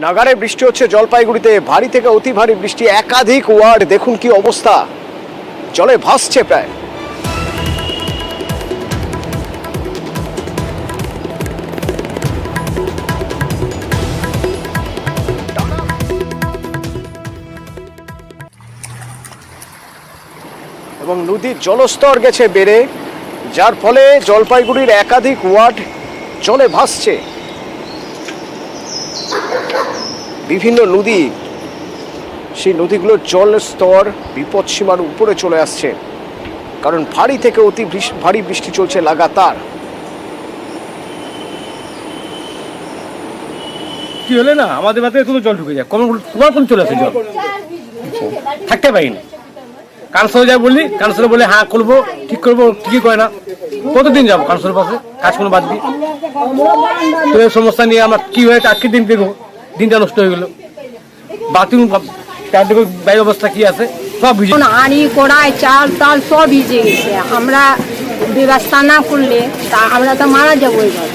নাগারে বৃষ্টি হচ্ছে জলপাইগুড়িতে, ভারী থেকে অতি ভারী বৃষ্টি, একাধিক ওয়ার্ড দেখুন কি অবস্থা, জলে ভাসছে প্রায়। এবং নদীর জলস্তর গেছে বেড়ে, যার ফলে জলপাইগুড়ির একাধিক ওয়ার্ড জলে ভাসছে। বিভিন্ন নদী, সেই নদীগুলোর জল স্তর বিপদসীমার উপরে চলে আসছে, কারণ ভারী থেকে অতি ভারী বৃষ্টি চলছে লাগাতার। কি হলে না আমাদের বাড়িতে কোনো জল ঢুকে যায়, কোন চলে আসে জল, থাকতে পারি না। কাউন্সিলর যাই বললি, কাউন্সিলর বলে হ্যাঁ করবো, ঠিক করবো, ঠিকই করে না। কতদিন যাবো কাউন্সিলর পাশে, কাজ কোনো বাদ দিই। তো এই সমস্যা নিয়ে আমরা কি হয়েছে আজকের দিন দেখবো, দিনটা নষ্ট হয়ে গেলো। বাথরুম চারদিকে বায়ু অবস্থা কি আছে সব ভিজে, হাঁড়ি কড়াই চাল টাল সব ভিজে গেছে। আমরা ব্যবস্থা না করলে তা আমরা তো মারা যাবো। এবার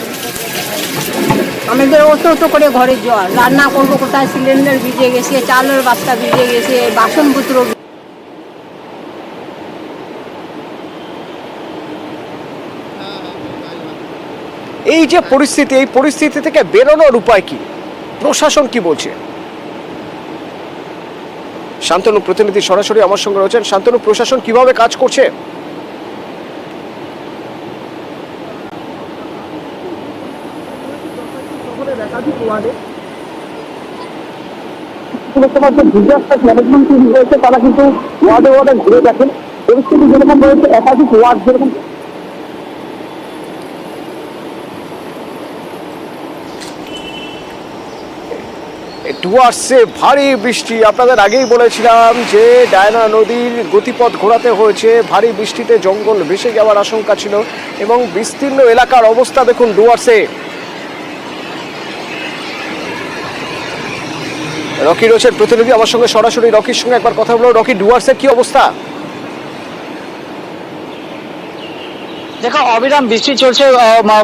আমাদের অত অত করে ঘরে জল, রান্না করবো কোথায়, সিলিন্ডার ভিজে গেছে, চালের বাস্তা ভিজে গেছে, বাসনপত্র। এই যে পরিস্থিতি, এই পরিস্থিতি থেকে বেরোনোর উপায় কি, প্রশাসন কি বলছে? শান্তনু প্রতিনিধি সরাসরি আমার সঙ্গে রয়েছেন। শান্তনু, প্রশাসন কিভাবে কাজ করছে? তারা কিন্তু ওয়ার্ডে ওয়ার্ডে ঘুরে দেখেন, পরিস্থিতি যেরকম রয়েছে একাধিক ওয়ার্ড যেরকম ডুয়ার্সে ভারী বৃষ্টি, আপনাদের আগেই বলেছিলাম যে ডায়না নদীর গতিপথ ঘোরাতে হয়েছে, ভারী বৃষ্টিতে জঙ্গল ভেসে যাওয়ার আশঙ্কা ছিল এবং বিস্তীর্ণ এলাকার অবস্থা দেখুন ডুয়ার্সে। রকি রয়েছেন প্রতিনিধি আমার সঙ্গে, সরাসরি রকির সঙ্গে একবার কথা বলবো। রকি, ডুয়ার্সের কি অবস্থা? দেখো, অবিরাম বৃষ্টি চলছে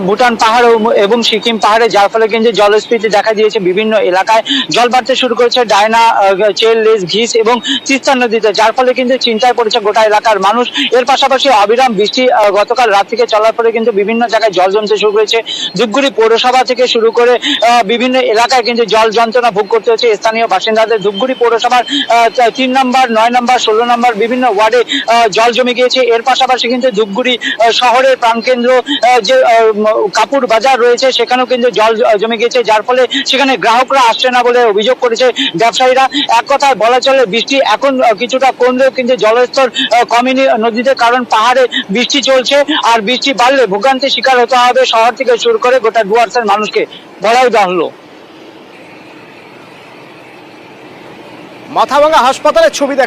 ভুটান পাহাড় এবং সিকিম পাহাড়ে, যার ফলে কিন্তু জলস্ফীতি দেখা দিয়েছে। বিভিন্ন এলাকায় জল বাড়তে শুরু করেছে ডায়না, চেল, লেজ, ঘিস এবং তিস্তা নদীতে, যার ফলে কিন্তু চিন্তায় পড়েছে গোটা এলাকার মানুষ। এর পাশাপাশি অবিরাম বৃষ্টি গতকাল রাত থেকে চলার পরে কিন্তু বিভিন্ন জায়গায় জল জমতে শুরু করেছে। ধূপগুড়ি পৌরসভা থেকে শুরু করে বিভিন্ন এলাকায় কিন্তু জল যন্ত্রণা ভোগ করতে হচ্ছে স্থানীয় বাসিন্দাদের। ধূপগুড়ি পৌরসভার 3 নম্বর, 9 নম্বর, 16 নম্বর বিভিন্ন ওয়ার্ডে জল জমে গিয়েছে। এর পাশাপাশি কিন্তু ধূপগুড়ি শহরের প্রাণকেন্দ্র যে কাপুর বাজার রয়েছে সেখানেও কিন্তু জল জমে গিয়েছে, যার ফলে সেখানে গ্রাহকরা আসছে না বলে অভিযোগ করেছে ব্যবসায়ীরা। এক কথায় বলা চলে বৃষ্টি এখন কিছুটা কমলেও কিন্তু জলস্তর কমেনি নদীতে, কারণ পাহাড়ে বৃষ্টি চলছে আর বৃষ্টি বাড়লে ভোগান্তির শিকার হতে হবে শহর থেকে শুরু করে গোটা ডুয়ার্সের মানুষকে, বলাই বাহুল্য। মাথাভাঙা হাসপাতালের ছবি দেখা